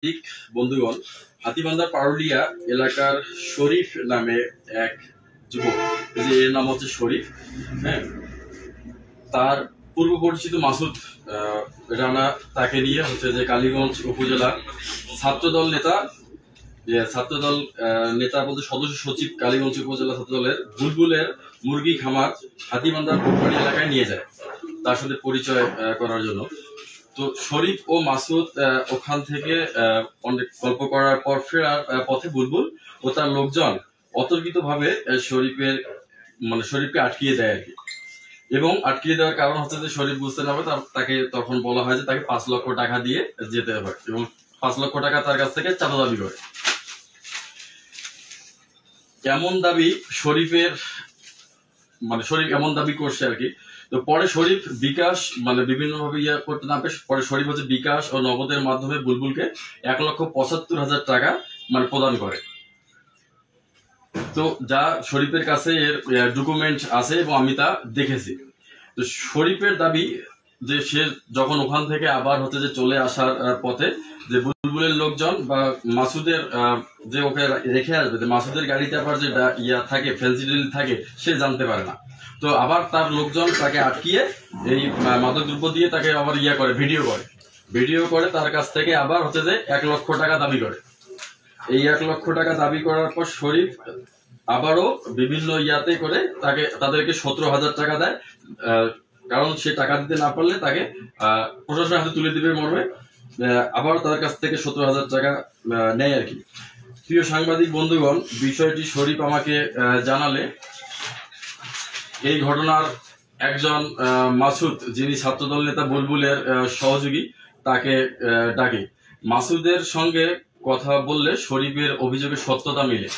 ঠিক বন্ধুগণ, হাতীবান্ধার পারুলিয়া এলাকার শরীফ নামে এক যুবক, যে এর নাম হচ্ছে শরীফ। হ্যাঁ, তার পূর্ব পরিচিত মাসুদ রানা তাকে নিয়ে হচ্ছে যে কালীগঞ্জ উপজেলা ছাত্রদল নেতা, ছাত্রদল নেতা বলতে সদস্য সচিব কালীগঞ্জ উপজেলা ছাত্রদলের বুলবুলের মুরগি খামার হাতীবান্ধার ভোটবাড়ি এলাকায় নিয়ে যায় তার সাথে পরিচয় করার জন্য। তো শরীফ ও মাসুদ ওখান থেকে অনেক গল্প করার পর ফেরার পথে বুলবুল ও তার লোকজন অতর্কিত ভাবে শরীফকে আটকিয়ে দেয় আর কি। এবং আটকিয়ে দেওয়ার কারণ হচ্ছে যে শরীফ বুঝতে না পারে, তাকে তখন বলা হয় যে তাকে 5 লক্ষ টাকা দিয়ে যেতে হবে এবং 5 লক্ষ টাকা তার কাছ থেকে চাঁদা দাবি করে। এমন দাবি শরীফের শরীফ এমন দাবি করছে আর কি। তো পরে শরীফ বিকাশ বিভিন্ন ভাবে করতে না পেরে পরে শরীফ হচ্ছে বিকাশ ও নগদের মাধ্যমে বুলবুলকে 1,75,000 টাকা প্রদান করে। তো যা শরীফের কাছে এর ডকুমেন্ট আছে এবং আমি তা দেখেছি। তো শরীফের দাবি যে সে যখন ওখান থেকে আবার হচ্ছে যে চলে আসার পথে যে বুলবুলের লোকজন বা মাসুদের যে ওকে রেখে আসবে, যে মাসুদের গাড়িতে আবার যে থাকে ফেন্সিডিল থাকে সে জানতে পারে না। তো আবার তার লোকজন তাকে আটকিয়ে এই মাদক দ্রব্য দিয়ে তাকে আবার করে ভিডিও করে তার কাছ থেকে আবার হচ্ছে যে 1 লক্ষ টাকা দাবি করে। এই 1 লক্ষ টাকা দাবি করার পর শরীফ আবারও বিভিন্ন করে তাদেরকে 17,000 টাকা দেয়, কারণ সে টাকা দিতে না পারলে তাকে প্রশাসনের হাতে তুলে দিবে মর্মে আবার তার কাছ থেকে 17,000 টাকা নেয় আর কি। প্রিয় সাংবাদিক বন্ধুগণ, বিষয়টি শরীফ আমাকে জানালে এই ঘটনার একজন মাসুদ, যিনি ছাত্রদল নেতা বুলবুলের সহযোগী, তাকে ডাকে। মাসুদের সঙ্গে কথা বললে শরীফের অভিযোগের সত্যতা মিলে।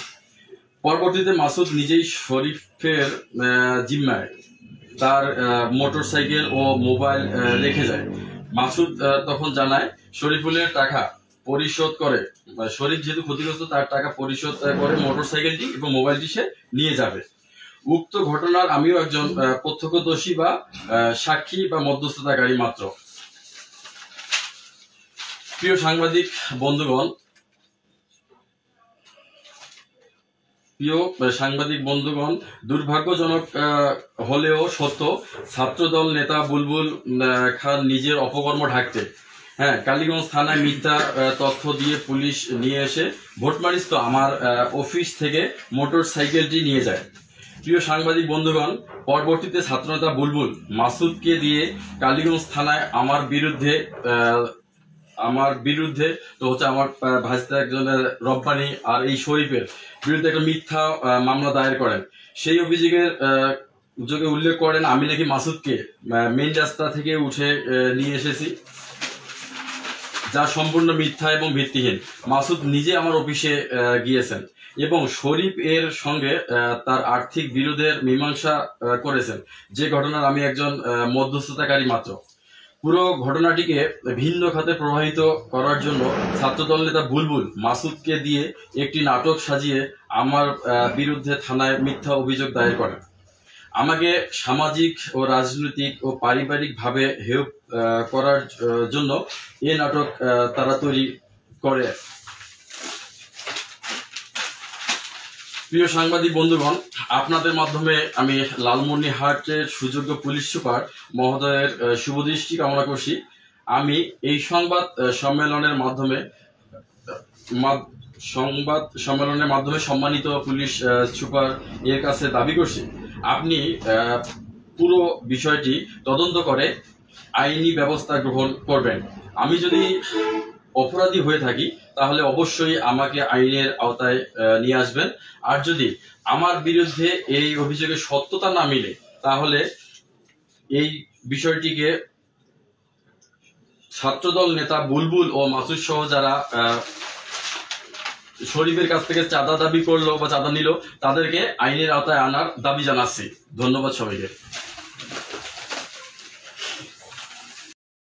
পরবর্তীতে মাসুদ নিজেই শরীফের জিম্মায় তার মোটরসাইকেল ও মোবাইল রেখে যায়। মাসুদ তখন জানায় শরীফুলের টাকা পরিশোধ করে, শরীফ যেহেতু ক্ষতিগ্রস্ত তার টাকা পরিশোধ করে মোটরসাইকেলটি এবং মোবাইলটি সে নিয়ে যাবে। উক্ত ঘটনার আমিও একজন প্রত্যক্ষদর্শী বা সাক্ষী বা মধ্যস্থতাকারী মাত্র। প্রিয় সাংবাদিক বন্ধুগণ, দুর্ভাগ্যজনক হলেও সত্য, ছাত্রদল নেতা বুলবুল খান নিজের অপকর্ম ঢাকতে কালীগঞ্জ থানায় মিথ্যা তথ্য দিয়ে পুলিশ নিয়ে এসে ভোটমারিস্থ আমার অফিস থেকে মোটর সাইকেলটি নিয়ে যায়। প্রিয় সাংবাদিক বন্ধুগণ, পরবর্তীতে ছাত্রনেতা বুলবুল মাসুদকে দিয়ে কালীগঞ্জ থানায় আমার বিরুদ্ধে তো হচ্ছে আমার ভাইস্তা একজনের রব্বানি আর এই শরীফের বিরুদ্ধে একটা মিথ্যা মামলা দায়ের করেন। সেই অভিযোগে উল্লেখ করেন আমি নাকি মাসুদকে মেইন রাস্তা থেকে উঠে নিয়ে এসেছি, যা সম্পূর্ণ মিথ্যা এবং ভিত্তিহীন। মাসুদ নিজে আমার অফিসে গিয়েছেন এবং শরীফ এর সঙ্গে তার আর্থিক বিরোধের মীমাংসা করেছেন, যে ঘটনার আমি একজন মধ্যস্থতাকারী মাত্র। পুরো ঘটনাটিকে ভিন্ন খাতে প্রবাহিত করার জন্য ছাত্রদল নেতা বুলবুল মাসুদকে দিয়ে একটি নাটক সাজিয়ে আমার বিরুদ্ধে থানায় মিথ্যা অভিযোগ দায়ের করেন। আমাকে সামাজিক ও রাজনৈতিক ও পারিবারিক ভাবে হেয় করার জন্য এই নাটক তারা তৈরি করে। প্রিয় সাংবাদিক বন্ধুগণ, আপনাদের মাধ্যমে আমি লালমনিরহাটের সুযোগ্য পুলিশ সুপার মহোদয়ের শুভদৃষ্টি কামনা করছি। আমি এই সংবাদ সম্মেলনের মাধ্যমে সম্মানিত পুলিশ সুপার এর কাছে দাবি করছি, আপনি পুরো বিষয়টি তদন্ত করে আইনি ব্যবস্থা গ্রহণ করবেন। আমি যদি অপরাধী হয়ে থাকি তাহলে অবশ্যই আমাকে আইনের আওতায় নিয়ে আসবেন। আর যদি আমার বিরুদ্ধে এই অভিযোগের সত্যতা না মিলে তাহলে এই বিষয়টিকে ছাত্রদল নেতা বুলবুল ও মাসুদ সহ যারা শরীফের কাছ থেকে চাঁদা দাবি করলো বা চাঁদা নিল তাদেরকে আইনের আওতায় আনার দাবি জানাচ্ছি। ধন্যবাদ সবাইকে।